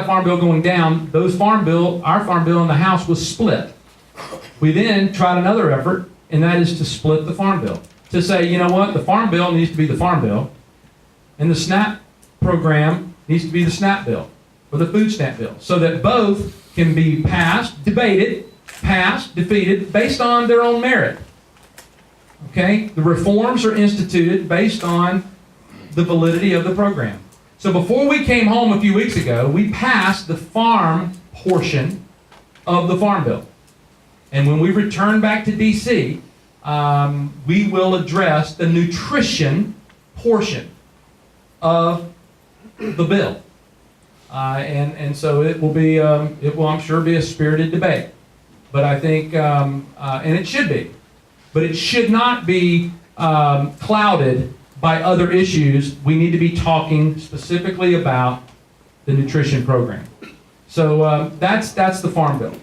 that farm bill going down, our farm bill in the House was split. We then tried another effort, and that is to split the farm bill. To say, you know what, the farm bill needs to be the farm bill, and the SNAP program needs to be the SNAP bill, or the food stamp bill, so that both can be debated, passed, defeated, based on their own merit. Okay? The reforms are instituted based on the validity of the program. So before we came home a few weeks ago, we passed the farm portion of the farm bill. And when we return back to D.C., we will address the nutrition portion of the bill. And so it will, I'm sure, be a spirited debate. But I think, and it should be, but it should not be clouded by other issues. We need to be talking specifically about the nutrition program. So that's the farm bill.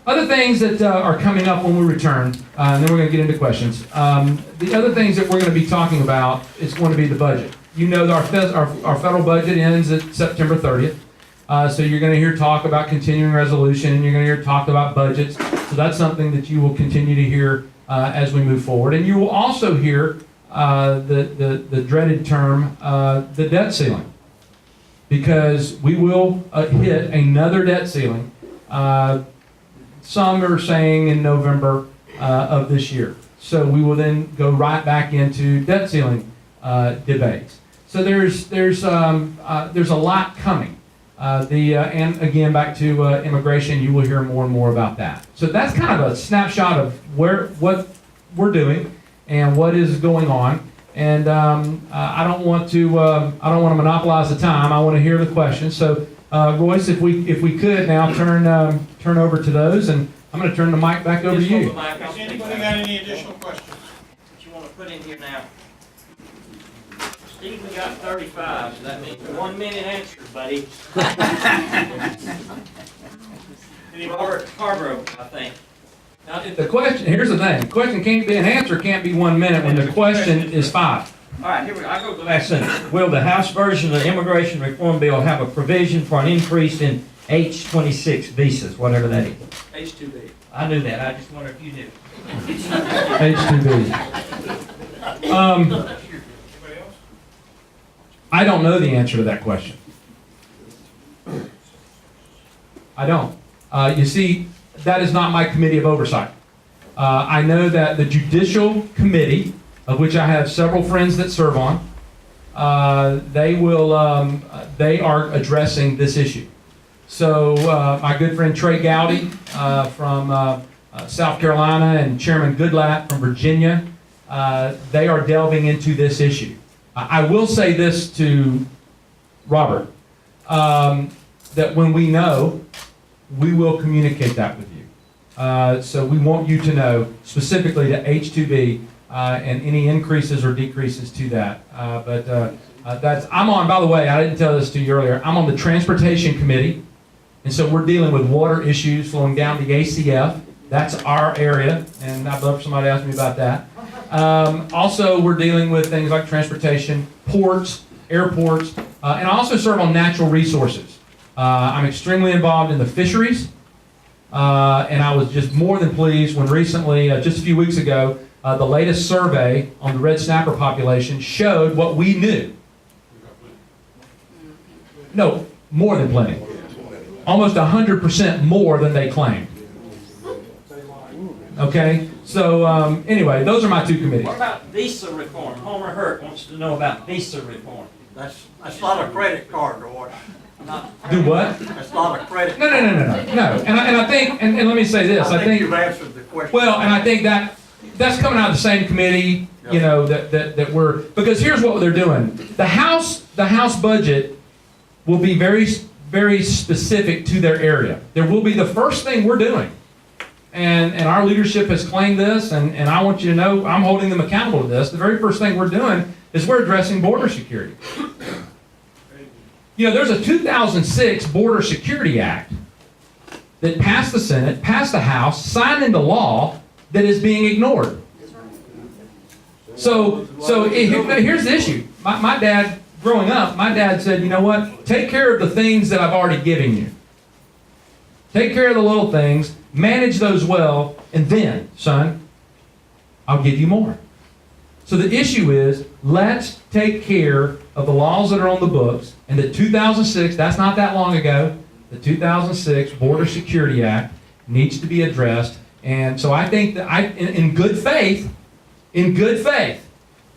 Other things that are coming up when we return, and then we're going to get into questions. The other things that we're going to be talking about is going to be the budget. You know that our federal budget ends at September 30th. So you're going to hear talk about continuing resolution, and you're going to hear talk about budgets. So that's something that you will continue to hear as we move forward. And you will also hear the dreaded term, the debt ceiling. Because we will hit another debt ceiling. Some are saying in November of this year. So we will then go right back into debt ceiling debates. So there's a lot coming. And again, back to immigration, you will hear more and more about that. So that's kind of a snapshot of what we're doing and what is going on. And I don't want to monopolize the time. I want to hear the questions. So Royce, if we could now turn over to those, and I'm going to turn the mic back over to you. Has anybody got any additional questions? What you want to put in here now? Steve, we got 35, so that means 1 minute answer, buddy. Any more? Robert Hargrove, I think. Now, if the question, here's the thing: the question can't be an answer, can't be 1 minute when the question is 5. All right, here we go. I go to the last sentence. Will the House version of the immigration reform bill have a provision for an increase in H-26 visas, whatever that is? H-2B. I knew that. I just wonder if you knew. H-2B. Anybody else? I don't know the answer to that question. I don't. You see, that is not my committee of oversight. I know that the Judicial Committee, of which I have several friends that serve on, they are addressing this issue. So my good friend Trey Gowdy from South Carolina and Chairman Goodlatte from Virginia, they are delving into this issue. I will say this to Robert, that when we know, we will communicate that with you. So we want you to know specifically to H-2B and any increases or decreases to that. I'm on, by the way, I didn't tell this to you earlier, I'm on the Transportation Committee, and so we're dealing with water issues flowing down the ACF. That's our area, and I'd love for somebody to ask me about that. Also, we're dealing with things like transportation, ports, airports, and I also serve on natural resources. I'm extremely involved in the fisheries, and I was just more than pleased when recently, just a few weeks ago, the latest survey on the red snapper population showed what we knew. No, more than plenty. Almost 100% more than they claimed. Okay, so anyway, those are my two committees. What about visa reform? Homer Hurt wants to know about visa reform. That's not a credit card, Roy. Do what? That's not a credit No. card. And I think, and let me say this, I think you've answered the question. well, and I think that's coming out of the same committee, you know, that we're, because here's what they're doing. The House budget will be very, very specific to their area. There will be the first thing we're doing. And our leadership has claimed this, and I want you to know I'm holding them accountable to this. The very first thing we're doing is we're addressing border security. You know, there's a 2006 Border Security Act that passed the Senate, passed the House, signed into law, that is being ignored. So here's the issue. My dad growing up, my dad said, you know what? Take care of the things that I've already given you. Take care of the little things, manage those well, and then, son, I'll give you more. So the issue is, let's take care of the laws that are on the books, and the 2006, that's not that long ago, the 2006 Border Security Act needs to be addressed. And so I think that in good faith,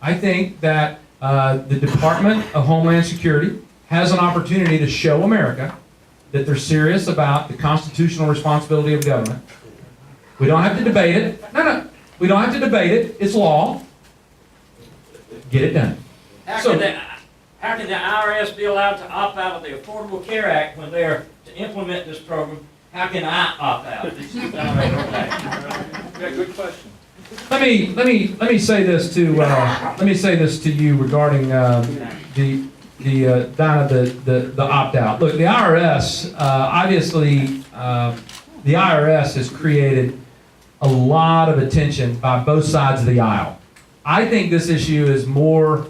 I think that the Department of Homeland Security has an opportunity to show America that they're serious about the constitutional responsibility of government. We don't have to debate it. No, we don't have to debate it. It's law. Get it done. How can the IRS be allowed to opt out of the Affordable Care Act when they're to implement this program? How can I opt out? This is not a regular act. Yeah, good question. Let me say this to you regarding the opt out. Look, the IRS obviously the IRS has created a lot of attention by both sides of the aisle. I think this issue is more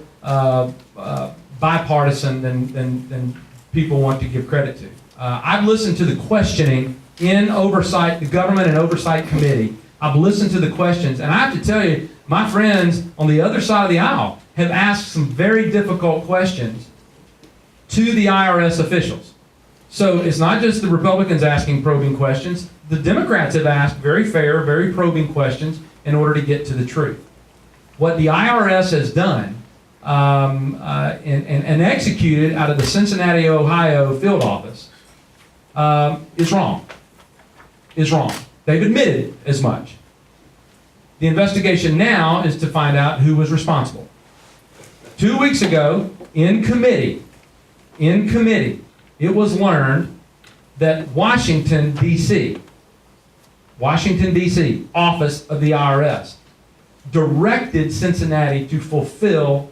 bipartisan than people want to give credit to. I've listened to the questioning in Oversight, the Government and Oversight Committee. I've listened to the questions, and I have to tell you, my friends on the other side of the aisle have asked some very difficult questions to the IRS officials. So it's not just the Republicans asking probing questions. The Democrats have asked very fair, very probing questions in order to get to the truth. What the IRS has done and executed out of the Cincinnati, Ohio field office is wrong. Is wrong. They've admitted as much. The investigation now is to find out who was responsible. 2 weeks ago, in committee, it was learned that Washington, D.C., office of the IRS, directed Cincinnati to fulfill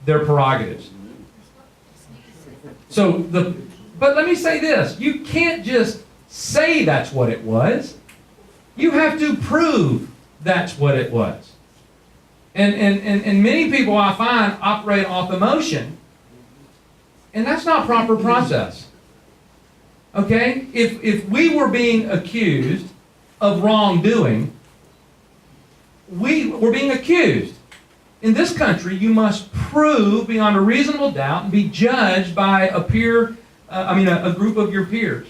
their prerogatives. But let me say this, you can't just say that's what it was. You have to prove that's what it was. And many people I find operate off emotion, and that's not proper process. Okay? If we were being accused of wrongdoing, we were being accused. In this country, you must prove beyond a reasonable doubt and be judged by a group of your peers.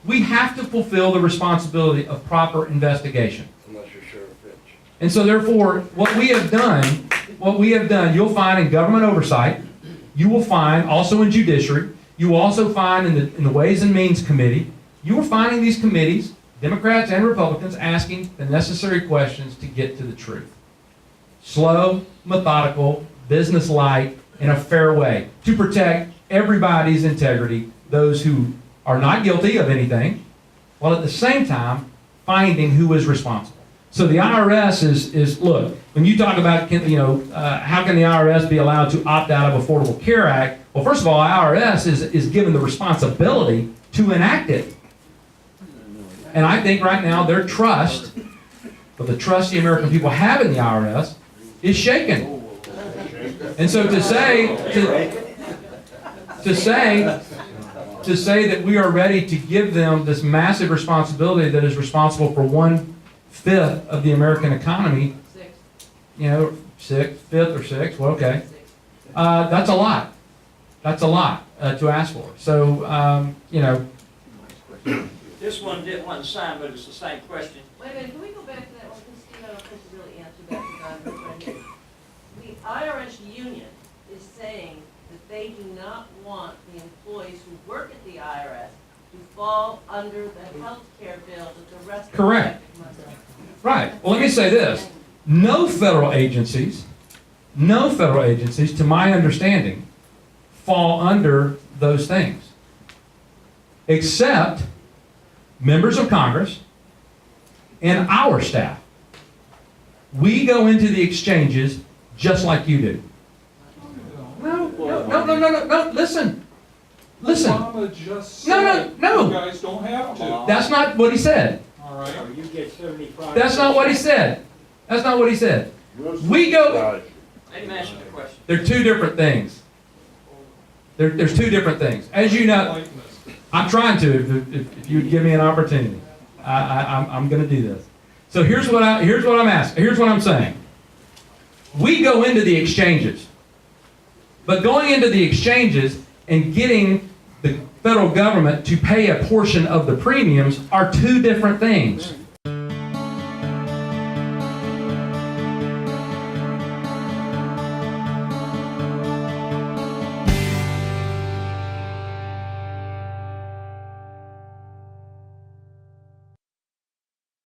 We have to fulfill the responsibility of proper investigation. Unless you're Sheriff Rich. And so therefore, what we have done, you'll find in government oversight, you will find also in judiciary, you will also find in the Ways and Means Committee, you are finding these committees, Democrats and Republicans, asking the necessary questions to get to the truth. Slow, methodical, business-like, in a fair way, to protect everybody's integrity, those who are not guilty of anything, while at the same time finding who is responsible. So the IRS is look, when you talk about, how can the IRS be allowed to opt out of Affordable Care Act? Well, first of all, IRS is given the responsibility to enact it. And I think right now their trust, but the trust the American people have in the IRS, is shaken. And so to say that we are ready to give them this massive responsibility that is responsible for 1/5 of the American economy, fifth or sixth, well, okay. That's a lot. That's a lot to ask for. So, This one wasn't signed, but it's the same question. Wait a minute, can we go back to that one, because Steve, I don't think you really answered that, because I'm right here. The IRS union is saying that they do not want the employees who work at the IRS to fall under the health care bill that the rest of the Correct. Right. Well, let me say this. No federal agencies, to my understanding, fall under those things. Except members of Congress and our staff. We go into the exchanges just like you do. No, listen. Obama just No. You guys don't have to. That's not what he said. All right. You get 75. That's not what he said. We go, Let him answer the question. they're two different things. There's two different things. As you know, I'm trying to, if you would give me an opportunity. I'm going to do this. So here's what I'm asking. Here's what I'm saying. We go into the exchanges. But going into the exchanges and getting the federal government to pay a portion of the premiums are two different things.